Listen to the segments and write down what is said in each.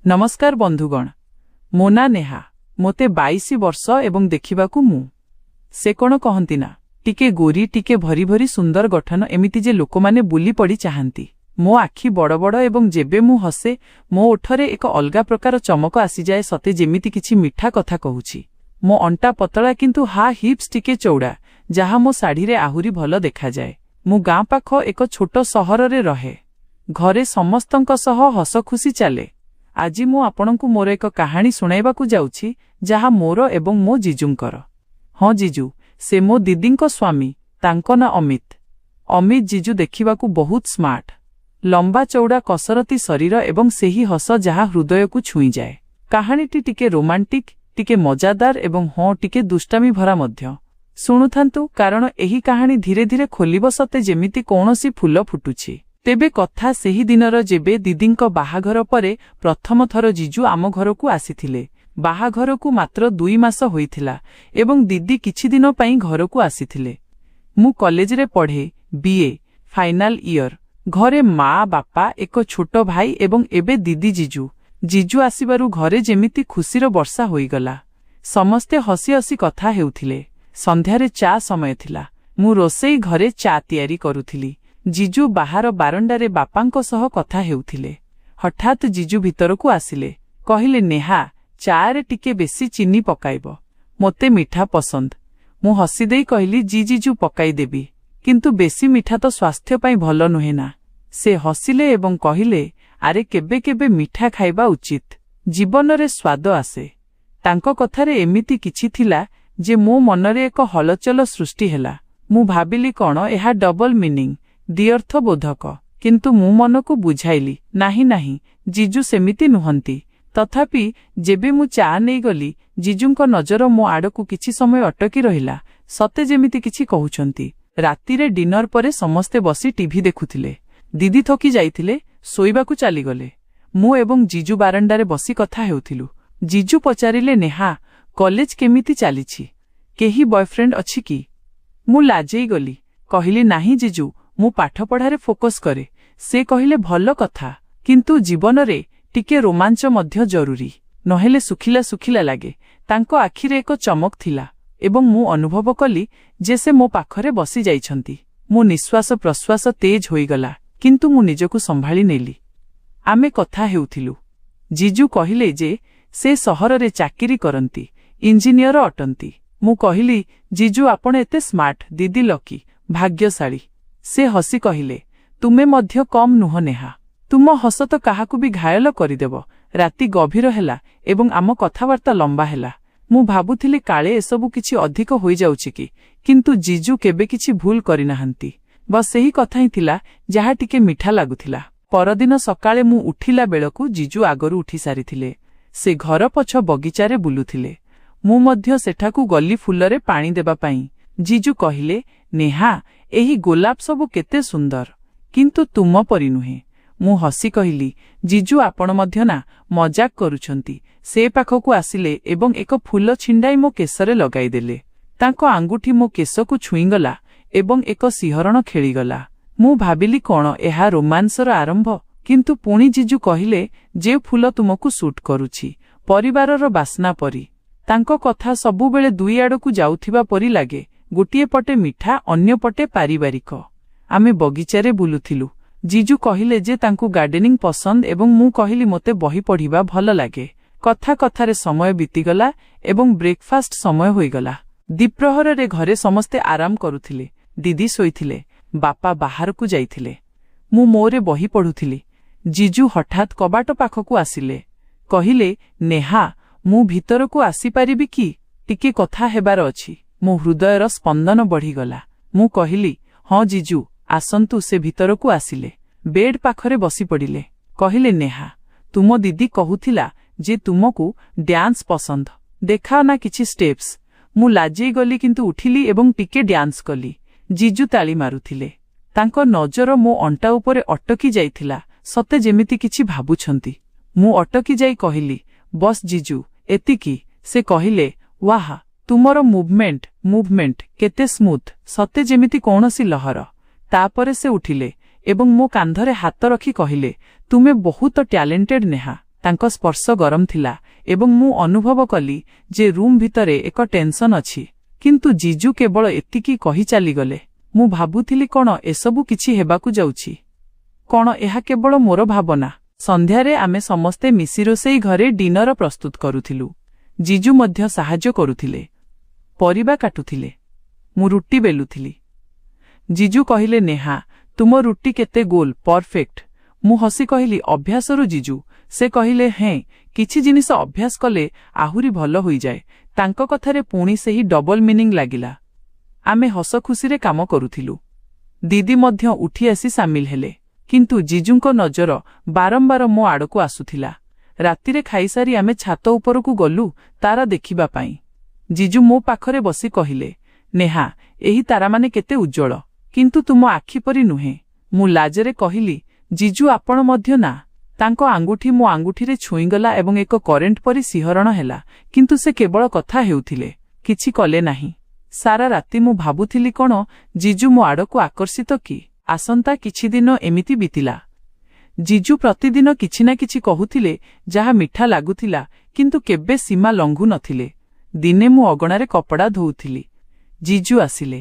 नमस्कार बंधुगण मो ना नेहा मोते 22 वर्ष एवं देखिबाकू मु से कोन कहंती ना टिके गोरी टिके भरी भरी सुंदर गठन एमिति जे लोकमाने बुली पड़ी चाहंती। मो आखि बड़ बड़ एवं जेबे मु हसे मो ओठरे एक अलगा प्रकार चमक आसी जाए सते जेमिति किछि मिठा कथा कहूछि। मो अंटा पतला किंतु हा हिप्स टिके चौड़ा जहा मो साड़ी रे आहुरी भल देखा जाए। मु गाँ पाख एक छोट सहर रे रहे। घरे समस्तंक सह हस खुशी चले। आज मु आपनकु मोर एक कहानी सुनाइबाकू जाउछि जहा मोर एवं मो जीजुंकर। हाँ जीजू से मो दीदींको स्वामी तांको ना अमित। अमित जीजू देखिबाकू बहुत स्मार्ट लंबा चौड़ा कसरती शरीर एवं सेही हस जहा हृदय को छुई जाए। कहानीटी टिके रोमांटिक टिके मजादार एवं हाँ टिके दुष्टामी भरा मध्य। शुणुथांतु कारण एही कहानी धीरे धीरे खोलिब सते जेमिति कौनसी फूल फुटुछि। तेबे कथा सेही दिनर जेबे दीदींको बाहाघर परे प्रथम थर जीजू आम घरकू आसीथिले। बाहाघरकू मात्र 2 मास होइथिला एवं दीदी किछि दिन पई घरकू आसीथिले। मु कॉलेज रे पढ़े बीए फाइनल ईयर। घरे माँ बापा एक छोट भाई एवं एबे दीदी जीजू आसीबारु घरे जेमिति खुशीर वर्षा होइगला। समस्ते हसी हसी कथा हेउथिले। संध्यारे चा समय थिला। मु रोसेई घरे चा तयारी करुथिली। जीजू बाहर बारंडारे बापांको सह कथा हेउथिले। हठात जीजू भितरकू आसिले। कहिले नेहा चारे टिके बेसी चीनी पकाइबो मोते मिठा पसंद। मु हसी देई कहली जी जीजू पकाई देबी किंतु बेसी मिठा तो स्वास्थ्य पाई भलो नुहे ना। से हसिले एवं कहिले आरे केबे केबे मिठा खाइबा उचित जीवन रे स्वाद आसे। तांको कथारे एमिति किछि थिला जे मो मनरे एक हलचल सृष्टि हेला। मु भाबिली कोन एहा डबल मीनिंग दियर्थ बोधक किंतु मु मनकू बुझाइली नाही जीजू सेमिति नुहंती। तथापि जेबे मु चा नै गली जीजूंको नजर मो आडकू किछि समय अटकी रहिला सते जेमिति किछि कहउछंती। रातिरे डिनर परे समस्ते बसी टीवी देखुथिले। दीदी थकी जाइथिले सोइबाकू चली गले। मु एवं जीजू बारंडारे बसी कथा हेउथिलु। जीजू पचारिले नेहा कॉलेज केमिति चालिछि केही बॉयफ्रेंड अछि कि? मु लाजेई गली कहिली नाही जीजू मु पाठ पढ़ारे फोकस करे। से कहिले भल कथा किंतु जीवन रे टिके रोमांच मध्य जरूरी नहेले सुखिला सुखिला लागे। तांको आखिरे एक चमक थिला एवं मु अनुभव कली जे से मो पाखरे बसी जाइछंती। मो निश्वास प्रश्वास तेज होइगला किंतु मु निजकू संभाली नेली। आमे कथा हेउथिलु। जीजू कहिले जे से सहर रे चाकिरी करंती इंजीनियर अटंती। मु कहिली जीजू आपण एते स्मार्ट दीदी लकी भाग्यशाली। से हसी कहिले तुमे मध्य कम नुह नेहा। तुम हस तो काहाकू भी घायल करिदेव। राति गभीर हेला एवं आम कथावार्ता लंबा हेला। मु भाबुथिली काले एसबु किछि अधिक होई जाउछि कि किंतु जीजू केबे किछि भूल करिनाहंती। बस सेही कथा ही थिला जहा टिके मिठा लागुथिला। परदिन सकाळे मु उठिला बेलकू जीजू आगरु उठी सारिथिले। से घर पछ बगीचारे बुलुथिले। मु मध्य सेठाकू गली फुलरे पानी देबा पई। जीजू कहिले नेहा एही गोलाप सबु केते सुंदर किंतु तुम परि नुहे। मु हसी कहिली जीजू आपण मध्य ना मजाक करूछंती। से पाखकू आसिले एवं एक फूल छिंडाई मो केसरे लगाई देले। तांको आंगुठी मो केसकू छुईगला एवं एक सिहरण खेलीगला। मु भाबिली कोन एहा रोमांसर आरंभ किंतु पुणी जीजू कहिले जे फूल तुमकू सूट करूछि परिवारर बास्ना परी। तांको कथा सबु बेले दुई आडकू जाउथिबा परी लागे। गोटिए पटे मिठा अन्य पटे पारिवारिक। आमे बगीचारे बुलुथिलु। जीजू कहिले जे तांकू गार्डनिंग पसंद एवं मु कहिली मोते बही पढ़िबा भल लागे। कथा कथारे समय बीतीगला एवं ब्रेकफास्ट समय होइगला। दिप्रहर रे घरे समस्ते आराम करुथिले। दीदी सोइथिले बापा बाहर को जाइथिले। मु मोरे बही पढ़ुथिली। जीजू हठात कबाट पाखकू आसिले। कहिले नेहा मु भितरकू आसी पारिबी कि टिके कथा हेबार अछि। मो हृदयर स्पंदन बढ़ीगला। मु कहिली हाँ जीजू आसंतु। से भितरकू आसिले। बेड पाखरे बसी पड़िले। कहिले नेहा तुम दीदी कहुथिला जे तुमकू डांस पसंद देखा ना किछि स्टेप्स। मु लाजेई गली किंतु उठिली एवं टिके डांस कली। जीजू ताली मारुथिले। तांको नजर मो अंटा उपरे अटकी जाइथिला सते जेमिति किछि भाबुछंती। मु अटकी जाई कहिली बस जीजू एतिकी। से कहिले वाह तुमर मुवमेंट केते स्मूथ सते जेमिति कौनसी लहर। तापरे से उठिले एवं मो कांधरे हाथ रखी कहिले तुमे बहुत टैलेंटेड नेहा। ତାଙ୍କ ସ୍ପର୍ଶ ଗରମ ଥିଲା ଏବଂ ମୁଁ ଅନୁଭବ କଲି ଯେ ରୁମ୍ ଭିତରେ ଏକ ଟେନସନ୍ ଅଛି। କିନ୍ତୁ ଜିଜୁ କେବଳ ଏତିକି କହି ଚାଲିଗଲେ। ମୁଁ ଭାବୁଥିଲି କ'ଣ ଏସବୁ କିଛି ହେବାକୁ ଯାଉଛି? କ'ଣ ଏହା କେବଳ ମୋର ଭାବନା? ସନ୍ଧ୍ୟାରେ ଆମେ ସମସ୍ତେ ମିଶି ରୋଷେଇ ଘରେ ଡିନର ପ୍ରସ୍ତୁତ କରୁଥିଲୁ। ଜିଜୁ ମଧ୍ୟ ସାହାଯ୍ୟ କରୁଥିଲେ। ପରିବା କାଟୁଥିଲେ। ମୁଁ ରୁଟି ବେଲୁଥିଲି। ଜିଜୁ କହିଲେ, ନେହା, ତୁମ ରୁଟି କେତେ ଗୋଲ, ପରଫେକ୍ଟ। ମୁଁ ହସି କହିଲି, ଅଭ୍ୟାସରୁ ଜିଜୁ। ସେ କହିଲେ, ହେଁ, କିଛି ଜିନିଷ ଅଭ୍ୟାସ କଲେ ଆହୁରି ଭଲ ହୋଇଯାଏ। ତାଙ୍କ କଥାରେ ପୁଣି ସେହି ଡବଲ ମିନିଂ ଲାଗିଲା। ଆମେ ହସ ଖୁସିରେ କାମ କରୁଥିଲୁ। ଦିଦି ମଧ୍ୟ ଉଠି ଆସି ସାମିଲ ହେଲେ। କିନ୍ତୁ ଜିଜୁଙ୍କ ନଜର ବାରମ୍ବାର ମୋ ଆଡ଼କୁ ଆସୁଥିଲା। ରାତିରେ ଖାଇସାରି ଆମେ ଛାତ ଉପରକୁ ଗଲୁ ତାରା ଦେଖିବା ପାଇଁ। ଜିଜୁ ମୋ ପାଖରେ ବସି କହିଲେ, ନେହା, ଏହି ତାରାମାନେ କେତେ ଉଜ୍ଜଳ, କିନ୍ତୁ ତୁମ ଆଖି ପରି ନୁହେଁ। ମୁଁ ଲାଜରେ କହିଲି, ଜିଜୁ ଆପଣ ମଧ୍ୟ ନା। ତାଙ୍କ ଆଙ୍ଗୁଠି ମୋ ଆଙ୍ଗୁଠିରେ ଛୁଇଁଗଲା ଏବଂ ଏକ କରେଣ୍ଟ ପରି ଶିହରଣ ହେଲା। କିନ୍ତୁ ସେ କେବଳ କଥା ହେଉଥିଲେ, କିଛି କଲେ ନାହିଁ। ସାରା ରାତି ମୁଁ ଭାବୁଥିଲି କ'ଣ ଜିଜୁ ମୋ ଆଡ଼କୁ ଆକର୍ଷିତ କି? ଆସନ୍ତା କିଛି ଦିନ ଏମିତି ବିତିଲା। ଜିଜୁ ପ୍ରତିଦିନ କିଛି ନା କିଛି କହୁଥିଲେ, ଯାହା ମିଠା ଲାଗୁଥିଲା, କିନ୍ତୁ କେବେ ସୀମା ଲଙ୍ଘୁ ନଥିଲେ। ଦିନେ ମୁଁ ଅଗଣାରେ କପଡ଼ା ଧୋଉଥିଲି। ଜିଜୁ ଆସିଲେ।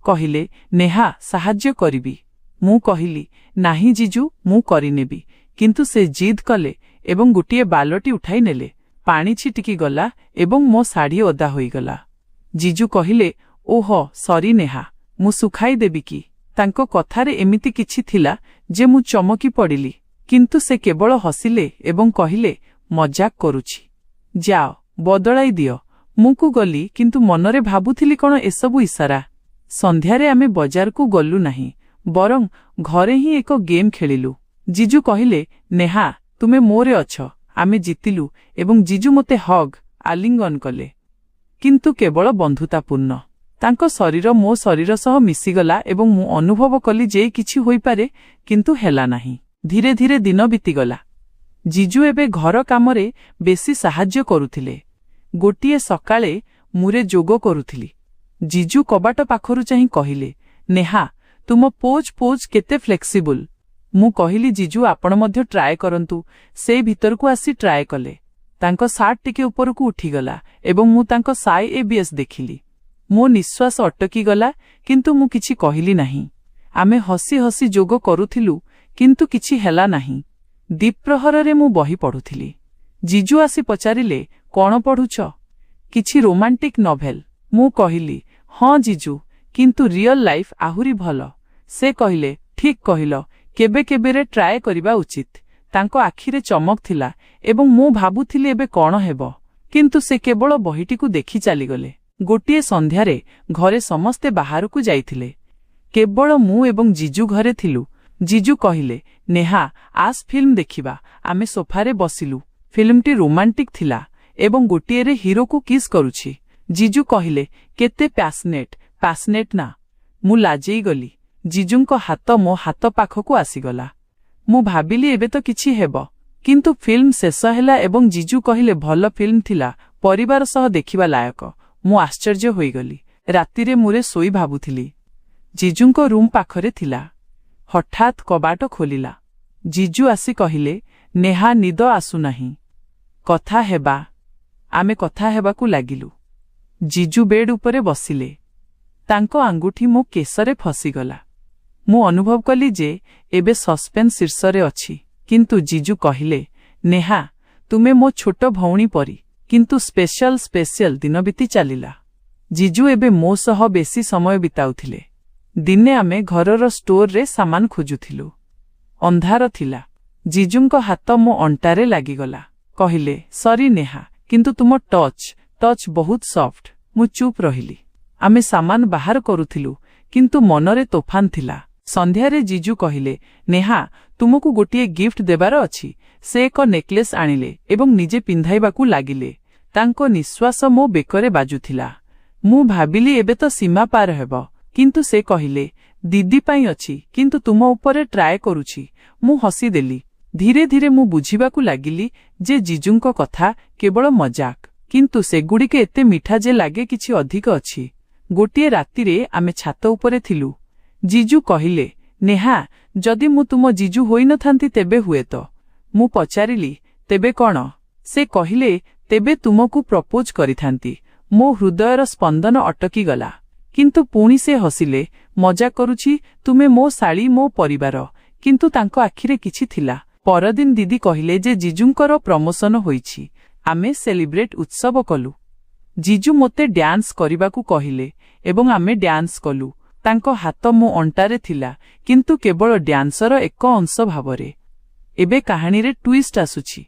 କହିଲେ, ନେହା, ସାହାଯ୍ୟ କରିବି। ମୁଁ କହିଲି, ନାହିଁ ଜିଜୁ, ମୁଁ କରିନେବି। କିନ୍ତୁ ସେ ଜିଦ୍ କଲେ ଏବଂ ଗୋଟିଏ ବାଲଟି ଉଠାଇ ନେଲେ। ପାଣି ଛିଟିକି ଗଲା ଏବଂ ମୋ ଶାଢ଼ୀ ଓଦା ହୋଇଗଲା। ଜିଜୁ କହିଲେ, ଓହ, ସରି ନେହା, ମୁଁ ଶୁଖାଇ ଦେବି କି? ତାଙ୍କ କଥାରେ ଏମିତି କିଛି ଥିଲା ଯେ ମୁଁ ଚମକି ପଡ଼ିଲି। କିନ୍ତୁ ସେ କେବଳ ହସିଲେ ଏବଂ କହିଲେ, ମଜାକ କରୁଛି। ଯାଅ, ବଦଳାଇ ଦିଅ। ମୁଁ ଗଲି, କିନ୍ତୁ ମନରେ ଭାବୁଥିଲି କ'ଣ ଏସବୁ ଇସାରା। ସନ୍ଧ୍ୟାରେ ଆମେ ବଜାରକୁ ଗଲୁ ନାହିଁ, ବରଂ ଘରେ ହିଁ ଏକ ଗେମ୍ ଖେଳିଲୁ। ଜିଜୁ କହିଲେ, ନେହା, ତୁମେ ମୋରେ ଅଛ। ଆମେ ଜିତିଲୁ ଏବଂ ଜିଜୁ ମୋତେ ହଗ୍, ଆଲିଙ୍ଗନ କଲେ। କିନ୍ତୁ କେବଳ ବନ୍ଧୁତାପୂର୍ଣ୍ଣ। ତାଙ୍କ ଶରୀର ମୋ ଶରୀର ସହ ମିଶିଗଲା ଏବଂ ମୁଁ ଅନୁଭବ କଲି ଯେ କିଛି ହୋଇପାରେ, କିନ୍ତୁ ହେଲା ନାହିଁ। ଧୀରେ ଧୀରେ ଦିନ ବିତିଗଲା। ଜିଜୁ ଏବେ ଘର କାମରେ ବେଶୀ ସାହାଯ୍ୟ କରୁଥିଲେ। ଗୋଟିଏ ସକାଳେ ମୁରେ ଯୋଗ କରୁଥିଲି। ଜିଜୁ କବାଟ ପାଖରୁ ଚାହିଁ କହିଲେ, ନେହା, ତୁମ ପୋଜ୍ କେତେ ଫ୍ଲେକ୍ସିବୁଲ। ମୁଁ କହିଲି, ଜିଜୁ ଆପଣ ମଧ୍ୟ ଟ୍ରାଏ କରନ୍ତୁ। ସେ ଭିତରକୁ ଆସି ଟ୍ରାଏ କଲେ। ତାଙ୍କ ସାର୍ଟ ଟିକେ ଉପରକୁ ଉଠିଗଲା ଏବଂ ମୁଁ ତାଙ୍କ ସାଇଏବିଏସ୍ ଦେଖିଲି। ମୋ ନିଶ୍ୱାସ ଅଟକିଗଲା, କିନ୍ତୁ ମୁଁ କିଛି କହିଲି ନାହିଁ। ଆମେ ହସି ହସି ଯୋଗ କରୁଥିଲୁ, କିନ୍ତୁ କିଛି ହେଲା ନାହିଁ। ଦ୍ୱିପ୍ରହରରେ ମୁଁ ବହି ପଢ଼ୁଥିଲି। ଜିଜୁ ଆସି ପଚାରିଲେ, କ'ଣ ପଢ଼ୁଛ? କିଛି ରୋମାଣ୍ଟିକ ନଭେଲ। ମୁଁ କହିଲି, ହଁ ଜିଜୁ, କିନ୍ତୁ ରିଅଲ ଲାଇଫ୍ ଆହୁରି ଭଲ। ସେ କହିଲେ, ଠିକ୍ କହିଲ, କେବେ କେବେରେ ଟ୍ରାଏ କରିବା ଉଚିତ। ତାଙ୍କ ଆଖିରେ ଚମକ ଥିଲା ଏବଂ ମୁଁ ଭାବୁଥିଲି ଏବେ କ'ଣ ହେବ। କିନ୍ତୁ ସେ କେବଳ ବହିଟିକୁ ଦେଖି ଚାଲିଗଲେ। ଗୋଟିଏ ସନ୍ଧ୍ୟାରେ ଘରେ ସମସ୍ତେ ବାହାରକୁ ଯାଇଥିଲେ। କେବଳ ମୁଁ ଏବଂ ଜିଜୁ ଘରେ ଥିଲୁ। ଜିଜୁ କହିଲେ, ନେହା, ଆସ୍ ଫିଲ୍ମ ଦେଖିବା। ଆମେ ସୋଫାରେ ବସିଲୁ। ଫିଲ୍ମଟି ରୋମାଣ୍ଟିକ ଥିଲା ଏବଂ ଗୋଟିଏରେ ହିରୋକୁ କିସ୍ କରୁଛି। ଜିଜୁ କହିଲେ, କେତେ ପ୍ୟାସନେଟ୍ ନା। ମୁଁ ଲାଜେଇ ଗଲି। ଜିଜୁଙ୍କ ହାତ ମୋ ହାତ ପାଖକୁ ଆସିଗଲା। ମୁଁ ଭାବିଲି ଏବେ ତ କିଛି ହେବ। କିନ୍ତୁ ଫିଲ୍ମ ଶେଷ ହେଲା ଏବଂ ଜିଜୁ କହିଲେ, ଭଲ ଫିଲ୍ମ ଥିଲା, ପରିବାର ସହ ଦେଖିବା ଲାୟକ। ମୁଁ ଆଶ୍ଚର୍ଯ୍ୟ ହୋଇଗଲି। ରାତିରେ ମୁରେ ଶୋଇ ଭାବୁଥିଲି। ଜିଜୁଙ୍କ ରୁମ୍ ପାଖରେ ଥିଲା। ହଠାତ୍ କବାଟ ଖୋଲିଲା। ଜିଜୁ ଆସି କହିଲେ, ନେହା, ନିଦ ଆସୁନାହିଁ, କଥା ହେବା। ଆମେ କଥା ହେବାକୁ ଲାଗିଲୁ। ଜିଜୁ ବେଡ୍ ଉପରେ ବସିଲେ। ତାଙ୍କ ଆଙ୍ଗୁଠି ମୋ କେଶରେ ଫସିଗଲା। ମୁଁ ଅନୁଭବ କଲି ଯେ ଏବେ ସସ୍ପେନ୍ସ ଶୀର୍ଷରେ ଅଛି। କିନ୍ତୁ ଜିଜୁ କହିଲେ, ନେହା, ତୁମେ ମୋ ଛୋଟ ଭଉଣୀ ପରି। କିନ୍ତୁ ସ୍ପେଶାଲ ଦିନ ବିତି ଚାଲିଲା। ଜିଜୁ ଏବେ ମୋ ସହ ବେଶୀ ସମୟ ବିତାଉଥିଲେ। ଦିନେ ଆମେ ଘରର ଷ୍ଟୋରରେ ସାମାନ ଖୋଜୁଥିଲୁ। ଅନ୍ଧାର ଥିଲା। ଜିଜୁଙ୍କ ହାତ ମୋ ଅଣ୍ଟାରେ ଲାଗିଗଲା। କହିଲେ, ସରି ନେହା, କିନ୍ତୁ ତୁମ ଟଚ୍ ବହୁତ ସଫ୍ଟ। ମୁଁ ଚୁପ୍ ରହିଲି। ଆମେ ସାମାନ ବାହାର କରୁଥିଲୁ, କିନ୍ତୁ ମନରେ ତୋଫାନ ଥିଲା। ସନ୍ଧ୍ୟାରେ ଜିଜୁ କହିଲେ, ନେହା, ତୁମକୁ ଗୋଟିଏ ଗିଫ୍ଟ ଦେବାର ଅଛି। ସେ ଏକ ନେକଲେସ୍ ଆଣିଲେ ଏବଂ ନିଜେ ପିନ୍ଧାଇବାକୁ ଲାଗିଲେ। ତାଙ୍କ ନିଶ୍ୱାସ ମୋ ବେକରେ ବାଜୁଥିଲା। ମୁଁ ଭାବିଲି ଏବେ ତ ସୀମା ପାର ହେବ। କିନ୍ତୁ ସେ କହିଲେ, ଦିଦି ପାଇଁ ଅଛି, କିନ୍ତୁ ତୁମ ଉପରେ ଟ୍ରାଏ କରୁଛି। ମୁଁ ହସିଦେଲି। ଧୀରେ ଧୀରେ ମୁଁ ବୁଝିବାକୁ ଲାଗିଲି ଯେ ଜିଜୁଙ୍କ କଥା କେବଳ ମଜାକ, କିନ୍ତୁ ସେଗୁଡ଼ିକ ଏତେ ମିଠା ଯେ ଲାଗେ କିଛି ଅଧିକ ଅଛି। ଗୋଟିଏ ରାତିରେ ଆମେ ଛାତ ଉପରେ ଥିଲୁ। ଜିଜୁ କହିଲେ, ନେହା, ଯଦି ମୁଁ ତୁମ ଜିଜୁ ହୋଇନଥାନ୍ତି ତେବେ ହୁଏତ। ମୁଁ ପଚାରିଲି, ତେବେ କ'ଣ? ସେ କହିଲେ, ତେବେ ତୁମକୁ ପ୍ରପୋଜ କରିଥାନ୍ତି। ମୋ ହୃଦୟର ସ୍ପନ୍ଦନ ଅଟକିଗଲା। କିନ୍ତୁ ପୁଣି ସେ ହସିଲେ, ମଜା କରୁଛି, ତୁମେ ମୋ ଶାଳୀ, ମୋ ପରିବାର। କିନ୍ତୁ ତାଙ୍କ ଆଖିରେ କିଛି ଥିଲା। ପରଦିନ ଦିଦି କହିଲେ ଯେ ଜିଜୁଙ୍କର ପ୍ରମୋଶନ ହୋଇଛି। ଆମେ ସେଲିବ୍ରେଟ୍ ଉତ୍ସବ କଲୁ। ଜିଜୁ ମୋତେ ଡ୍ୟାନ୍ସ କରିବାକୁ କହିଲେ ଏବଂ ଆମେ ଡ୍ୟାନ୍ସ କଲୁ। ତାଙ୍କ ହାତ ମୋ ଅଣ୍ଟାରେ ଥିଲା, କିନ୍ତୁ କେବଳ ଡ୍ୟାନ୍ସର ଏକ ଅଂଶ ଭାବରେ। ଏବେ କାହାଣୀରେ ଟୁଇଷ୍ଟ ଆସୁଛି।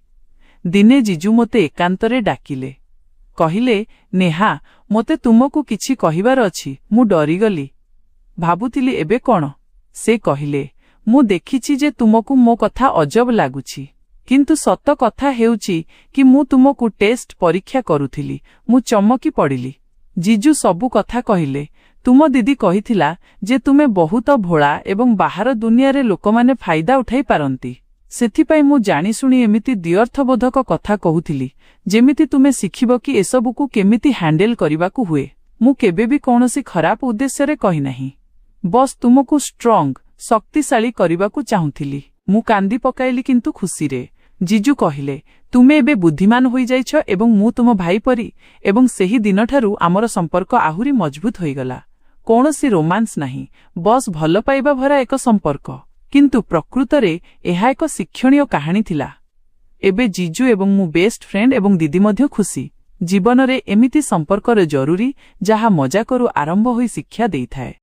ଦିନେ ଜିଜୁ ମୋତେ ଏକାନ୍ତରେ ଡାକିଲେ। କହିଲେ, ନେହା, ମୋତେ ତୁମକୁ କିଛି କହିବାର ଅଛି। ମୁଁ ଡରିଗଲି। ଭାବୁଥିଲି ଏବେ କ'ଣ? ସେ କହିଲେ, ମୁଁ ଦେଖିଛି ଯେ ତୁମକୁ ମୋ କଥା ଅଜବ ଲାଗୁଛି। କିନ୍ତୁ ସତ କଥା ହେଉଛି କି ମୁଁ ତୁମକୁ ଟେଷ୍ଟ ପରୀକ୍ଷା କରୁଥିଲି। ମୁଁ ଚମକି ପଡ଼ିଲି। ଜିଜୁ ସବୁ କଥା କହିଲେ। ତୁମ ଦିଦି କହିଥିଲା ଯେ ତୁମେ ବହୁତ ଭୋଳା ଏବଂ ବାହାର ଦୁନିଆରେ ଲୋକମାନେ ଫାଇଦା ଉଠାଇ ପାରନ୍ତି। ସେଥିପାଇଁ ମୁଁ ଜାଣିଶୁଣି ଏମିତି ଦ୍ବ୍ୟର୍ଥବୋଧକ କଥା କହୁଥିଲି, ଯେମିତି ତୁମେ ଶିଖିବ କି ଏସବୁକୁ କେମିତି ହ୍ୟାଣ୍ଡେଲ କରିବାକୁ ହୁଏ। ମୁଁ କେବେ ବି କୌଣସି ଖରାପ ଉଦ୍ଦେଶ୍ୟରେ କହିନାହିଁ। ବସ୍ ତୁମକୁ ଷ୍ଟ୍ରଙ୍ଗ, ଶକ୍ତିଶାଳୀ କରିବାକୁ ଚାହୁଁଥିଲି। ମୁଁ କାନ୍ଦି ପକାଇଲି କିନ୍ତୁ ଖୁସିରେ। ଜିଜୁ କହିଲେ, ତୁମେ ଏବେ ବୁଦ୍ଧିମାନ ହୋଇଯାଇଛ ଏବଂ ମୁଁ ତୁମ ଭାଇ ପରି। ଏବଂ ସେହି ଦିନଠାରୁ ଆମର ସମ୍ପର୍କ ଆହୁରି ମଜବୁତ ହୋଇଗଲା। କୌଣସି ରୋମାନ୍ସ ନାହିଁ, ବସ୍ ଭଲ ପାଇବା ଭରା ଏକ ସମ୍ପର୍କ। କିନ୍ତୁ ପ୍ରକୃତରେ ଏହା ଏକ ଶିକ୍ଷଣୀୟ କାହାଣୀ ଥିଲା। ଏବେ ଜିଜୁ ଏବଂ ମୁଁ ବେଷ୍ଟ ଫ୍ରେଣ୍ଡ ଏବଂ ଦିଦି ମଧ୍ୟ ଖୁସି। ଜୀବନରେ ଏମିତି ସମ୍ପର୍କରେ ଜରୁରୀ, ଯାହା ମଜାକରୁ ଆରମ୍ଭ ହୋଇ ଶିକ୍ଷା ଦେଇଥାଏ।